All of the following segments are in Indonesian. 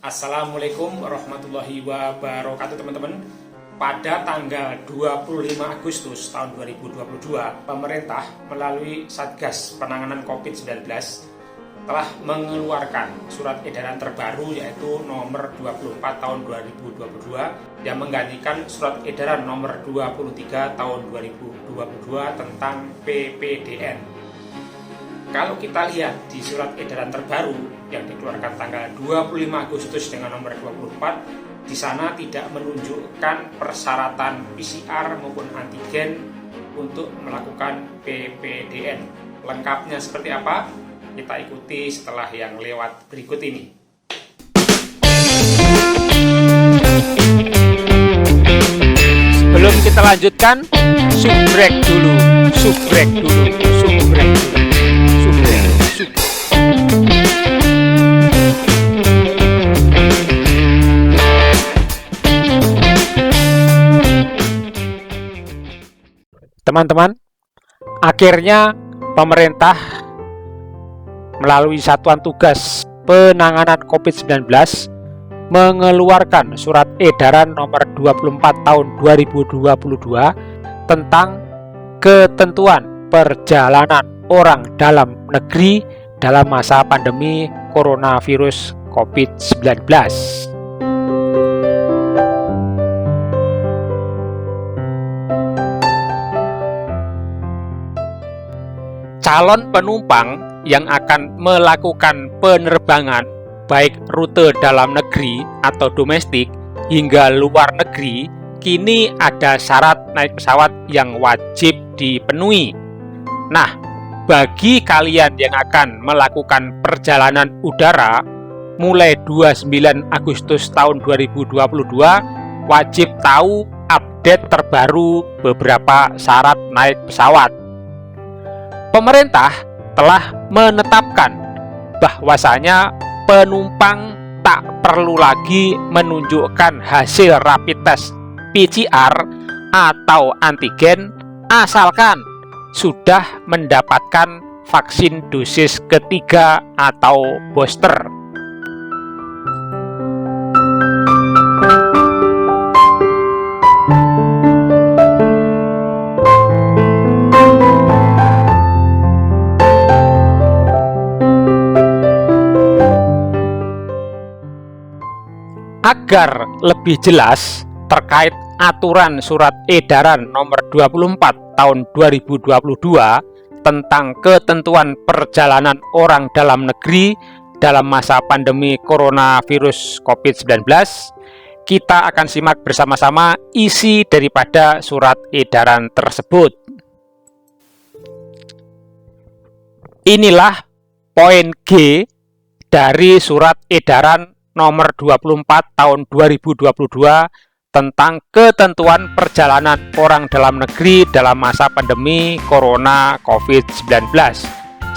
Assalamualaikum warahmatullahi wabarakatuh teman-teman. Pada tanggal 25 Agustus tahun 2022, pemerintah melalui Satgas Penanganan COVID-19 telah mengeluarkan surat edaran terbaru yaitu nomor 24 tahun 2022 yang menggantikan surat edaran nomor 23 tahun 2022 tentang PPDN. Kalau kita lihat di surat edaran terbaru yang dikeluarkan tanggal 25 Agustus dengan nomor 24, di sana tidak menunjukkan persyaratan PCR maupun antigen untuk melakukan PPDN. Lengkapnya seperti apa? Kita ikuti setelah yang lewat berikut ini. Sebelum kita lanjutkan, subrek dulu. Teman-teman, akhirnya pemerintah melalui Satuan Tugas Penanganan COVID-19 mengeluarkan surat edaran nomor 24 tahun 2022 tentang ketentuan perjalanan orang dalam negeri dalam masa pandemi coronavirus COVID-19. Calon penumpang yang akan melakukan penerbangan baik rute dalam negeri atau domestik hingga luar negeri kini ada syarat naik pesawat yang wajib dipenuhi. Nah, bagi kalian yang akan melakukan perjalanan udara mulai 29 Agustus tahun 2022 wajib tahu update terbaru beberapa syarat naik pesawat. Pemerintah telah menetapkan bahwasanya penumpang tak perlu lagi menunjukkan hasil rapid test PCR atau antigen asalkan sudah mendapatkan vaksin dosis ketiga atau booster. Agar lebih jelas terkait aturan surat edaran nomor 24 tahun 2022 tentang ketentuan perjalanan orang dalam negeri dalam masa pandemi coronavirus COVID-19, kita akan simak bersama-sama isi daripada surat edaran tersebut. Inilah poin G dari surat edaran nomor 24 tahun 2022 tentang ketentuan perjalanan orang dalam negeri dalam masa pandemi corona COVID-19.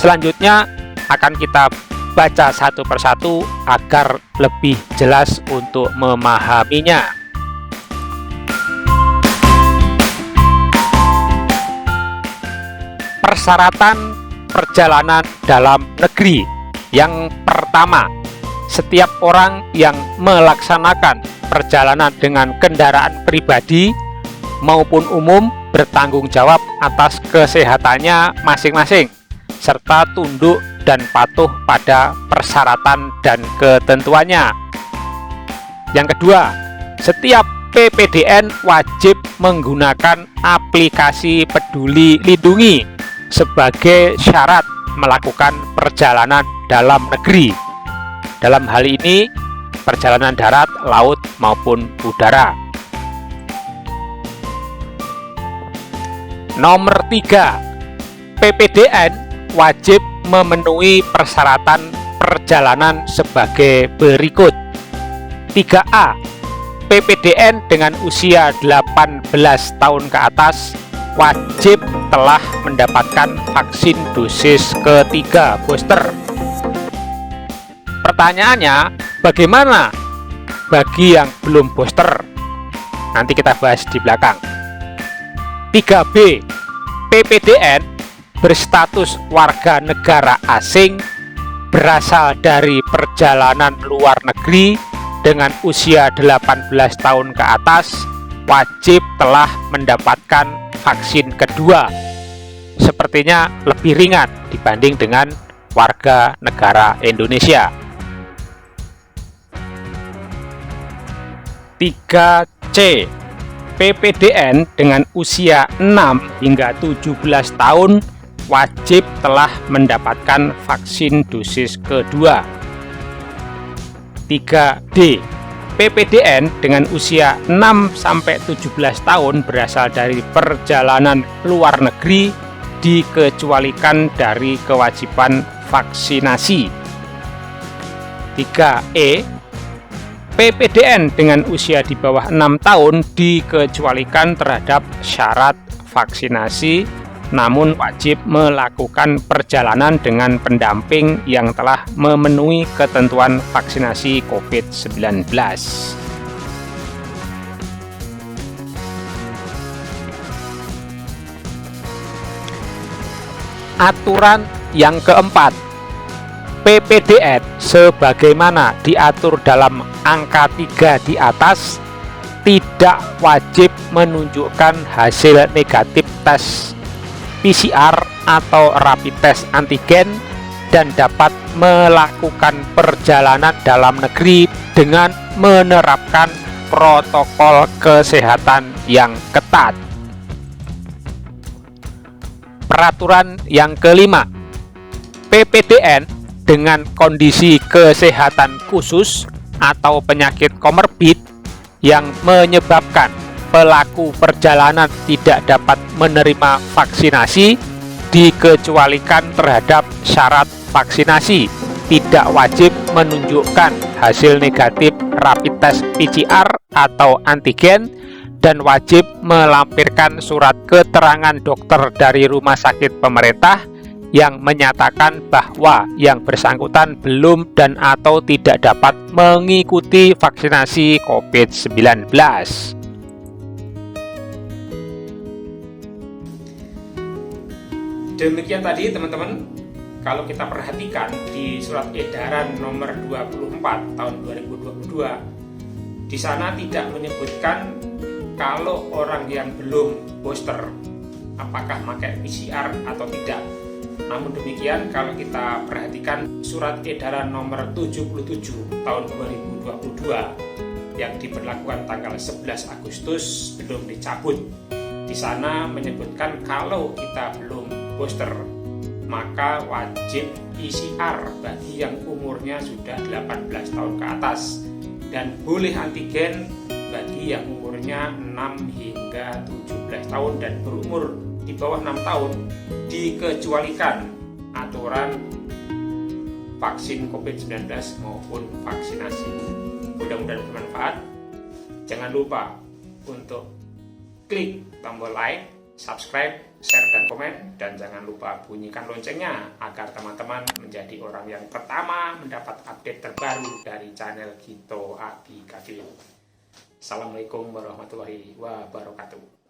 Selanjutnya akan kita baca satu persatu agar lebih jelas untuk memahaminya. Persyaratan perjalanan dalam negeri. Yang pertama, setiap orang yang melaksanakan perjalanan dengan kendaraan pribadi maupun umum bertanggung jawab atas kesehatannya masing-masing, serta tunduk dan patuh pada persyaratan dan ketentuannya. Yang kedua, setiap PPDN wajib menggunakan aplikasi Peduli Lindungi sebagai syarat melakukan perjalanan dalam negeri. Dalam hal ini, perjalanan darat, laut, maupun udara. Nomor 3, PPDN wajib memenuhi persyaratan perjalanan sebagai berikut. 3A, PPDN dengan usia 18 tahun ke atas wajib telah mendapatkan vaksin dosis ketiga booster. Pertanyaannya, bagaimana bagi yang belum booster? Nanti kita bahas di belakang. 3B, PPDN berstatus warga negara asing berasal dari perjalanan luar negeri dengan usia 18 tahun ke atas wajib telah mendapatkan vaksin kedua. Sepertinya lebih ringan dibanding dengan warga negara Indonesia. 3C. PPDN dengan usia 6 hingga 17 tahun wajib telah mendapatkan vaksin dosis kedua. 3D. PPDN dengan usia 6-17 tahun berasal dari perjalanan luar negeri dikecualikan dari kewajiban vaksinasi. 3E. PPDN dengan usia di bawah 6 tahun dikecualikan terhadap syarat vaksinasi, namun wajib melakukan perjalanan dengan pendamping yang telah memenuhi ketentuan vaksinasi COVID-19. Aturan yang keempat, PPDN sebagaimana diatur dalam angka 3 di atas tidak wajib menunjukkan hasil negatif tes PCR atau rapid test antigen dan dapat melakukan perjalanan dalam negeri dengan menerapkan protokol kesehatan yang ketat. Peraturan yang kelima, PPDN dengan kondisi kesehatan khusus atau penyakit komorbid yang menyebabkan pelaku perjalanan tidak dapat menerima vaksinasi dikecualikan terhadap syarat vaksinasi, tidak wajib menunjukkan hasil negatif rapid test PCR atau antigen, dan wajib melampirkan surat keterangan dokter dari rumah sakit pemerintah yang menyatakan bahwa yang bersangkutan belum dan atau tidak dapat mengikuti vaksinasi COVID-19. Demikian tadi teman-teman, kalau kita perhatikan di surat edaran nomor 24 tahun 2022, di sana tidak menyebutkan kalau orang yang belum booster apakah pakai PCR atau tidak. Namun demikian, kalau kita perhatikan surat edaran nomor 77 tahun 2022 yang diberlakukan tanggal 11 Agustus belum dicabut. Di sana menyebutkan kalau kita belum booster maka wajib PCR bagi yang umurnya sudah 18 tahun ke atas dan boleh antigen bagi yang umurnya 6 hingga 17 tahun dan berumur di bawah 6 tahun dikecualikan aturan vaksin COVID-19 maupun vaksinasi. Mudah-mudahan bermanfaat. Jangan lupa untuk klik tombol like, subscribe, share, dan komen, dan jangan lupa bunyikan loncengnya agar teman-teman menjadi orang yang pertama mendapat update terbaru dari channel Gito Abi Kafil. Assalamualaikum warahmatullahi wabarakatuh.